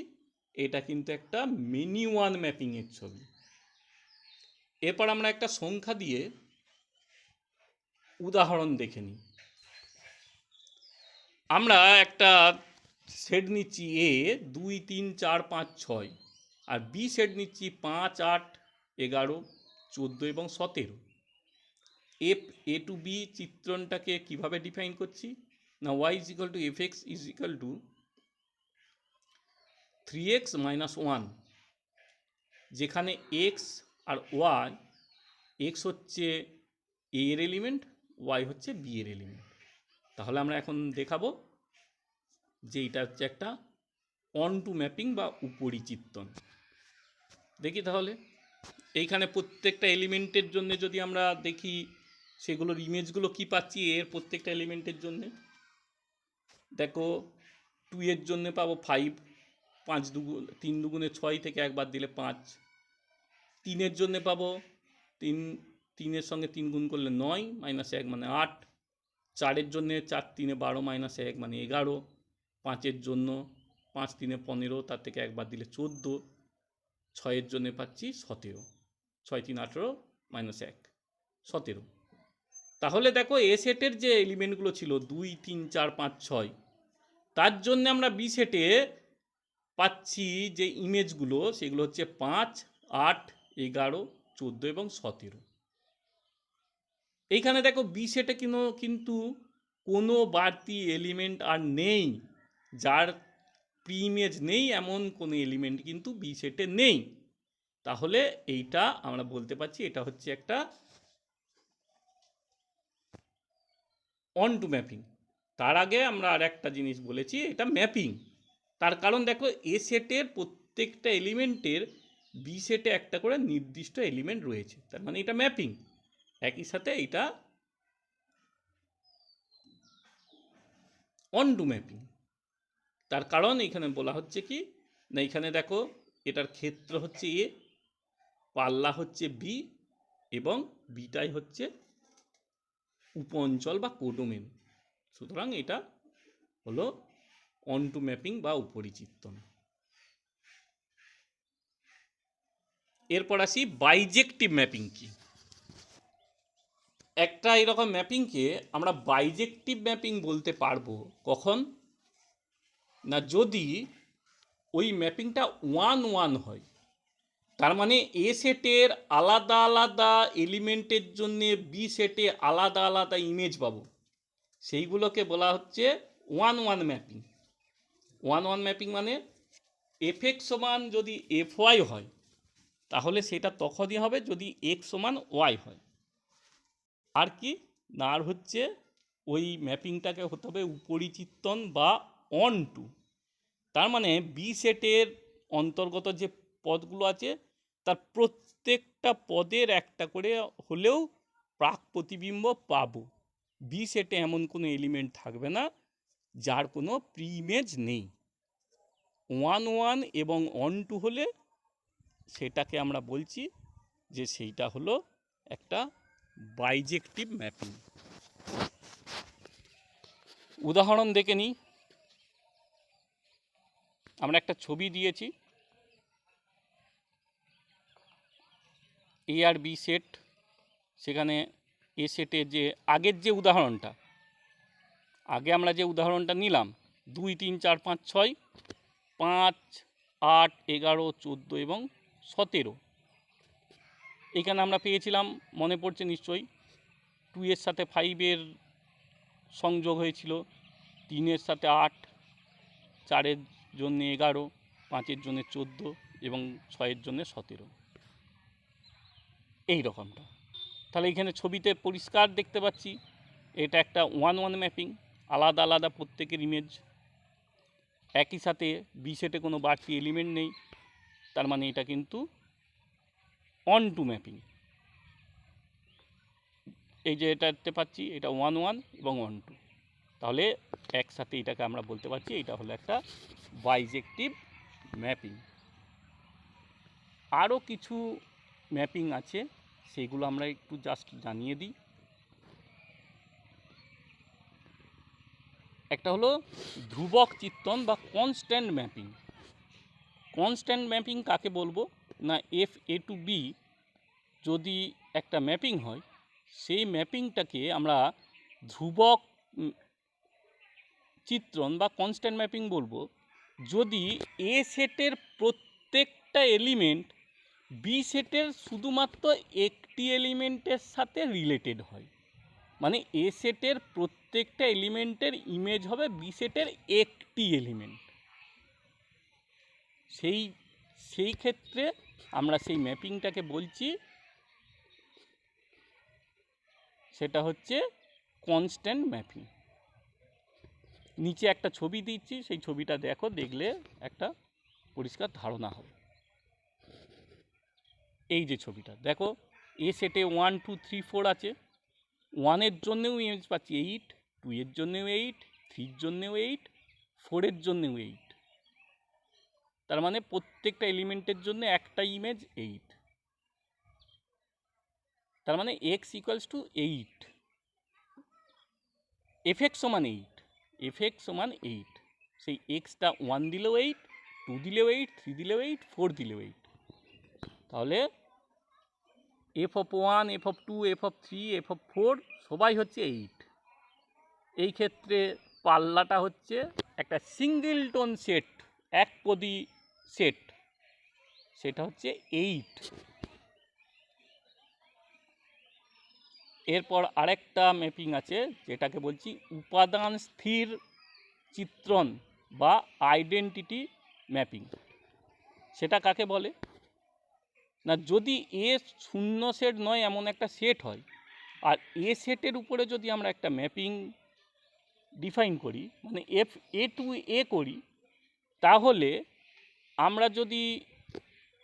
এটা কিন্তু একটা মিনি ওয়ান ম্যাপিংয়ের ছবি। এরপর আমরা একটা সংখ্যা দিয়ে উদাহরণ দেখে নিই। আমরা একটা সেট নিচ্ছি এ 2 3 4 5 6, আর বি সেট নিচ্ছি 5 8 11 14 এবং 17। এফ এ টু বি চিত্রণটাকে কিভাবে ডিফাইন করছি না, y is equal to F x is equal to 3x minus 1, যেখানে এক্স আর ওয়াই, এক্স হচ্ছে এ এর এলিমেন্ট, ওয়াই হচ্ছে বি এর এলিমেন্ট। তাহলে আমরা এখন দেখাবো যে এটা হচ্ছে একটা অন টু ম্যাপিং বা উপরিচিত্রণ। দেখি তাহলে এইখানে প্রত্যেকটা এলিমেন্টের জন্য যদি আমরা দেখি সেগুলোর ইমেজগুলো কি পাচ্ছি এর প্রত্যেকটা এলিমেন্টের জন্য। দেখো 2 এর জন্য পাবো 5, 5 দুগুণ 3 দুগুণে 6 থেকে একবার দিলে 5। 3 জন্য পাবো 3, 3 সঙ্গে 3 গুণ করলে 9 মাইনাস 1 মানে 8। 4 জন্যে 4 3 12 মাইনাস 1 মানে 11। 5 জন্য 5 3 15, তার থেকে একবার দিলে 14। 6 জন্য পাচ্ছি 17, 6 3 18 মাইনাস 1 17। তাহলে দেখো এ সেটের যে এলিমেন্টগুলো ছিল 2 3 4 5 6, তার জন্য আমরা বি সেটে পাচ্ছি যে ইমেজগুলো সেগুলো হচ্ছে 5 8 11 14 এবং 17। এইখানে দেখো বি সেটে কিন্তু কোনো বাড়তি এলিমেন্ট আর নেই, যার প্রি ইমেজ নেই এমন কোনো এলিমেন্ট কিন্তু বি সেটে নেই। তাহলে এইটা আমরা বলতে পারছি এটা হচ্ছে একটা অন টু ম্যাপিং। তার আগে আমরা আর একটা জিনিস বলেছি, এটা ম্যাপিং। তার কারণ দেখো এ সেটের প্রত্যেকটা এলিমেন্টের বি সেটে একটা করে নির্দিষ্ট এলিমেন্ট রয়েছে, তার মানে এটা ম্যাপিং। একই সাথে এটা অন টু ম্যাপিং। তার কারণ এখানে বলা হচ্ছে কি না, এখানে দেখো এটার ক্ষেত্র হচ্ছে এ, পাল্লা হচ্ছে বি, এবং বিটাই হচ্ছে উপ অঞ্চল বা কোডোমেন। সুতরাং এটা হলো অন টু ম্যাপিং বা উপরিচিত্রণ। এরপর আসি বাইজেক্টিভ ম্যাপিং কি। একটা এরকম ম্যাপিংকে আমরা বাইজেক্টিভ ম্যাপিং বলতে পারবো কখন না, যদি ওই ম্যাপিংটা 1-1 হয়। তার মানে এ সেটের আলাদা আলাদা এলিমেন্টের জন্য বি সেটে আলাদা আলাদা ইমেজ পাবো, সেইগুলোকে বলা হচ্ছে 1-1 ম্যাপিং। 1-1 ম্যাপিং মানে এফ এক্স সমান যদি এফ ওয়াই হয়, তাহলে সেটা তখনই হবে যদি এক্স সমান ওয়াই হয়। আর কি না, আর হচ্ছে ওই ম্যাপিংটাকে হতে হবে উপরিচিত্তন বা অন টু। তার মানে বি সেটের অন্তর্গত যে পদগুলো আছে তার প্রত্যেকটা পদের একটা করে হলেও প্রাক প্রতিবিম্ব পাবো। বি সেটে এমন কোনো এলিমেন্ট থাকবে না যার কোনো প্রি ইমেজ নেই। 1-1 এবং অন টু হলে সেটাকে আমরা বলছি যে সেইটা হলো একটা বাইজেক্টিভ ম্যাপিং। উদাহরণ দেখে নিই। আমরা একটা ছবি দিয়েছি, এ আর বি সেট। সেখানে এ সেটের যে আগের যে উদাহরণটা, আগে আমরা যে উদাহরণটা নিলাম 2, 3, 4, 5, 6, 5, 8, 11, 14 এবং 17, এখানে আমরা পেয়েছিলাম, মনে পড়ছে নিশ্চয়ই, 2 এর সাথে 5 এর সংযোগ হয়েছিল, 3 এর সাথে 8, 4 এর জন্য 11, 5 এর জন্য 14 এবং 6 এর জন্য 17, এই রকমটা। তাহলে এখানে ছবিতে পরিষ্কার দেখতে পাচ্ছি এটা একটা 1-1 ম্যাপিং, আলাদা আলাদা প্রত্যেকের ইমেজ। একই সাথে বি সেটে কোনো বাড়তি এলিমেন্ট নেই, তার মানে এটা কিন্তু অন টু ম্যাপিং। এই যে এটা দেখতে পাচ্ছি এটা 1-1 এবং অন টু, তাহলে একসাথে এটাকে আমরা বলতে পারছি এটা হলো একটা বাইজেক্টিভ ম্যাপিং। আরও কিছু ম্যাপিং আছে, সেগুলো আমরা একটু জাস্ট জানিয়ে দিই। একটা হলো ধ্রুবক চিত্রণ বা কনস্ট্যান্ট ম্যাপিং। কনস্ট্যান্ট ম্যাপিং কাকে বলবো না, এফ এ টু বি যদি একটা ম্যাপিং হয়, সেই ম্যাপিংটাকে আমরা ধ্রুবক চিত্রণ বা কনস্ট্যান্ট ম্যাপিং বলবো যদি এ সেটের প্রত্যেকটা এলিমেন্ট বি সেটের শুধুমাত্র একটি এলিমেন্টের সাথে রিলেটেড হয়। মানে এ সেটের প্রত্যেকটা এলিমেন্টের ইমেজ হবে বি সেটের একটি এলিমেন্ট। সেই ক্ষেত্রে আমরা সেই ম্যাপিংটাকে বলছি, সেটা হচ্ছে কনস্ট্যান্ট ম্যাপিং। নিচে একটা ছবি দিচ্ছি, সেই ছবিটা দেখো, দেখলে একটা পরিষ্কার ধারণা হবে। এই যে ছবিটা দেখো, এ সেটে 1, 2, 3, 4 আছে। 1 এর জন্যেও ইমেজ পাচ্ছি 8, 2 এর জন্যেও 8, 3 এর জন্যেও 8, 4 এর জন্যেও 8। তার মানে প্রত্যেকটা এলিমেন্টের জন্য একটা ইমেজ 8। তার মানে x equals to 8, F x সমান 8, এফ এক্স সমান 8। সেই এক্সটা 1 দিলেও 8, 2 দিলেও 8, 3 দিলেও 8, 4 দিলেও 8। তাহলে F of 1, F of 2, F of 3, F of 4 সবাই হচ্ছে 8। এই ক্ষেত্রে পাল্লাটা হচ্ছে একটা সিঙ্গেলটন সেট, একপদী সেট, সেটা হচ্ছে 8। এরপর আরেকটা ম্যাপিং আছে যেটাকে বলছি উপাদান স্থির চিত্রণ বা আইডেন্টিটি ম্যাপিং। সেটা কাকে বলে না, যদি এ শূন্য সেট নয় এমন একটা সেট হয়, আর এ সেটের উপরে যদি আমরা একটা ম্যাপিং ডিফাইন করি, মানে এফ এ টু এ করি, তাহলে আমরা যদি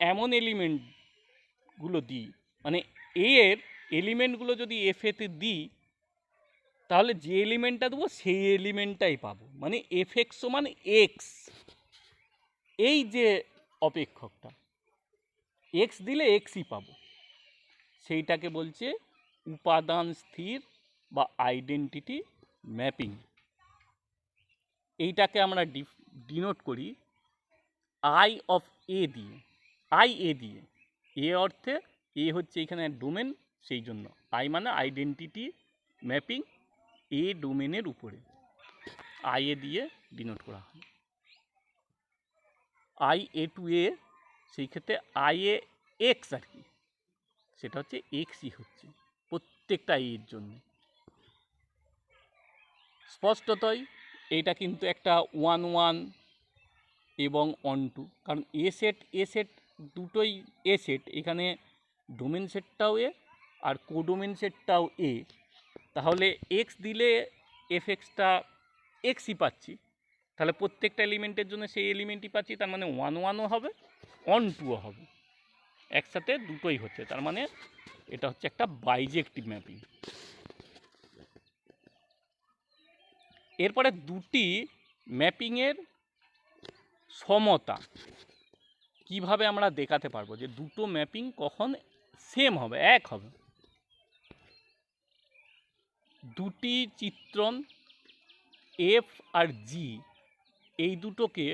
এমন এলিমেন্টগুলো দিই, মানে এ এর এলিমেন্টগুলো যদি এফ এতে দিই, তাহলে যে এলিমেন্টটা দেবো সেই এলিমেন্টটাই পাবো। মানে এফ এক্স সমান এক্স, এই যে অপেক্ষকটা, এক্স দিলে এক্সই পাবো, সেইটাকে বলছে উপাদান স্থির বা আইডেন্টিটি ম্যাপিং। এইটাকে আমরা ডিনোট করি আই অফ এ দিয়ে, আই এ দিয়ে। এ অর্থে এ হচ্ছে এখানে ডোমেন, সেই জন্য আই মানে আইডেন্টিটি ম্যাপিং এ ডোমেনের উপরে আই এ দিয়ে ডিনোট করা হয়। আই এ টু এ, সেই ক্ষেত্রে আই এ এক্স আর কি, সেটা হচ্ছে এক্সই হচ্ছে প্রত্যেকটা এর জন্য। স্পষ্টতই এইটা কিন্তু একটা 1 1 এবং অন টু, কারণ এ সেট দুটোই এ সেট, এখানে ডোমেন সেটটাও এ আর কোডোমেন সেটটাও এ, তাহলে এক্স দিলে এফ এক্সটা এক্সই পাচ্ছি, তাহলে প্রত্যেকটা এলিমেন্টের জন্য সেই এলিমেন্টই পাচ্ছি, তার মানে 1 1ও হবে, অন টুও হবে, একসাথে দুটোই হচ্ছে, তার মানে এটা হচ্ছে একটা বাইজেক্টিভ ম্যাপিং। এরপরে দুটি ম্যাপিংয়ের সমতা কিভাবে আমরা দেখাতে পারবো যে দুটো ম্যাপিং কখন সেম হবে, এক হবে। দুটি চিত্রণ এফ আর জি, এই দুটোকে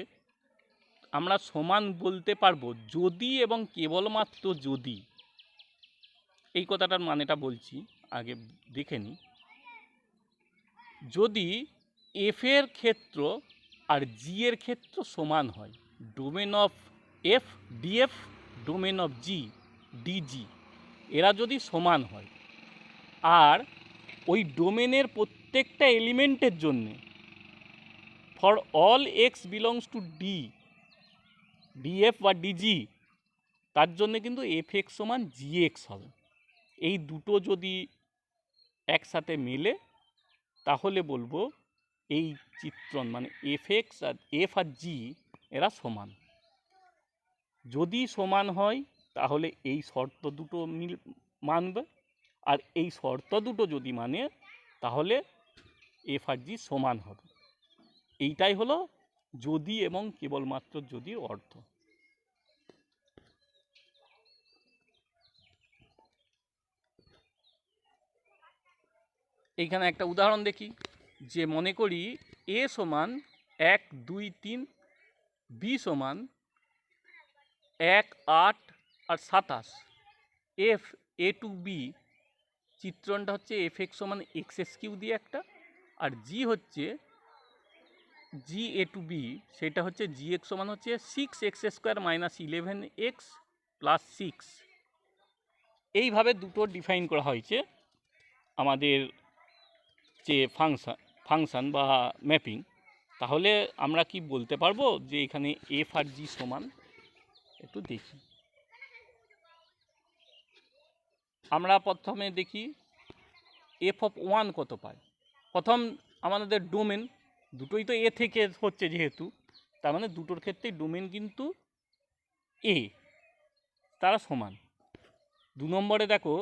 আমরা সমান বলতে পারবো যদি এবং কেবলমাত্র যদি, এই কথাটার মানেটা বলছি আগে দেখে নিই। যদি এফ এর ক্ষেত্র আর জি এর ক্ষেত্র সমান হয়, domain of f D f, domain of g D g, এরা যদি সমান হয়, আর ওই ডোমেনের প্রত্যেকটা এলিমেন্টের জন্যে for all x belongs two D, DF বা ডিজি, তার জন্যে কিন্তু এফ এক্স সমান জি এক্স হবে। এই দুটো যদি একসাথে মেলে তাহলে বলবো এই চিত্রণ মানে এফ এক্স আর এফ আর জি এরা সমান। যদি সমান হয় তাহলে এই শর্ত দুটো মানবে, আর এই শর্ত দুটো যদি মানে তাহলে এফ আর জি সমান হবে। এইটাই হলো যদি এবং কেবলমাত্র যদি অর্থ। এইখানে একটা উদাহরণ দেখি, যে মনে করি এ সমান 1 2 3, বি সমান 1 8 আর 27, এফ এ টু বি চিত্রণটা হচ্ছে এফ এক্স সমান এক্স এস কিউ দিয়ে একটা, আর জি হচ্ছে জি এ টু বি, সেটা হচ্ছে জি এক্স সমান হচ্ছে 6 x square minus 11 x plus 6। এইভাবে দুটো ডিফাইন করা হয়েছে আমাদের যে ফাংশান বা ম্যাপিং। তাহলে আমরা কি বলতে পারবো যে এখানে এফ আর জি সমান? একটু দেখি। আমরা প্রথমে দেখি এফ অফ 1 কত পায়। প্রথম আমাদের ডোমেন দুটোই তো এ থেকে হচ্ছে, যেহেতু তার মানে দুটোর ক্ষেত্রেই ডোমেন কিন্তু এ, তারা সমান। 2 নম্বরে দেখো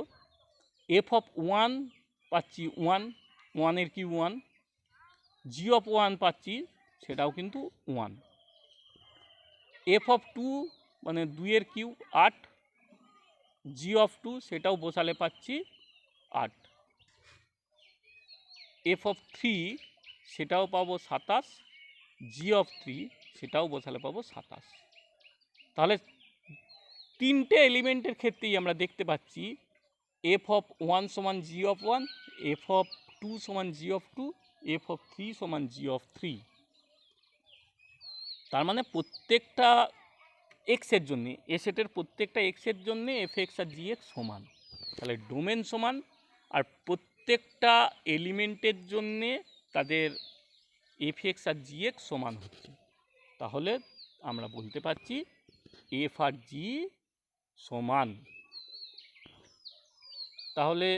এফ অফ 1 পাচ্ছি 1, 1 কি 1, জি অফ 1 পাচ্ছি সেটাও কিন্তু 1, এফ অফ 2 মানে 2 কিউব 8, জি অফ 2 সেটাও বসালে পাচ্ছি 8, এফ অফ 3 সেটাও পাবো 27, জি অফ 3 সেটাও বসালে পাবো 27। তাহলে তিনটে এলিমেন্টের ক্ষেত্রেই আমরা দেখতে পাচ্ছি এফ অফ 1 সমান জি অফ 1, এফ অফ 2 সমান জি অফ 2, এফ অফ 3 সমান জি অফ 3। তার মানে প্রত্যেকটা এক্সের জন্যে, এ সেটের প্রত্যেকটা এক্সের জন্যে এফ এক্স আর জি এক্স সমান। তাহলে ডোমেন সমান, আর প্রত্যেকটা এলিমেন্টের জন্যে তাদের এফ এক্স আর জি এক্স সমান হচ্ছে। তাহলে আমরা বলতে পারছি এফ আর জি সমান। তাহলে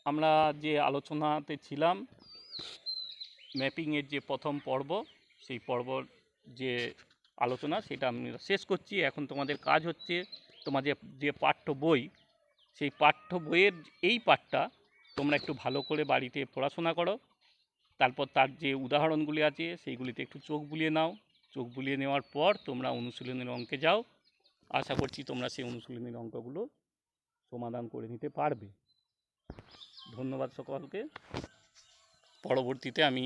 আমরা যে আলোচনাতে ছিলাম ম্যাপিংয়ের যে প্রথম পর্ব, সেই পর্বর যে আলোচনা সেটা আমি শেষ করছি। এখন তোমাদের কাজ হচ্ছে তোমাদের যে পাঠ্য বই, সেই পাঠ্য বইয়ের এই পাঠটা তোমরা একটু ভালো করে বাড়িতে পড়াশোনা করো। তারপর তার যে উদাহরণগুলি আছে সেইগুলিতে একটু চোখ বুলিয়ে নাও। চোখ বুলিয়ে নেওয়ার পর তোমরা অনুশীলনের অঙ্কে যাও। আশা করছি তোমরা সেই অনুশীলনের অঙ্কগুলো সমাধান করে নিতে পারবে। ধন্যবাদ সকলকে। পরবর্তীতে আমি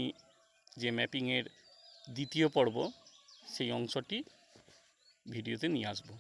যে ম্যাপিংয়ের দ্বিতীয় পর্ব সেই অংশটি ভিডিওতে নিয়ে আসবো।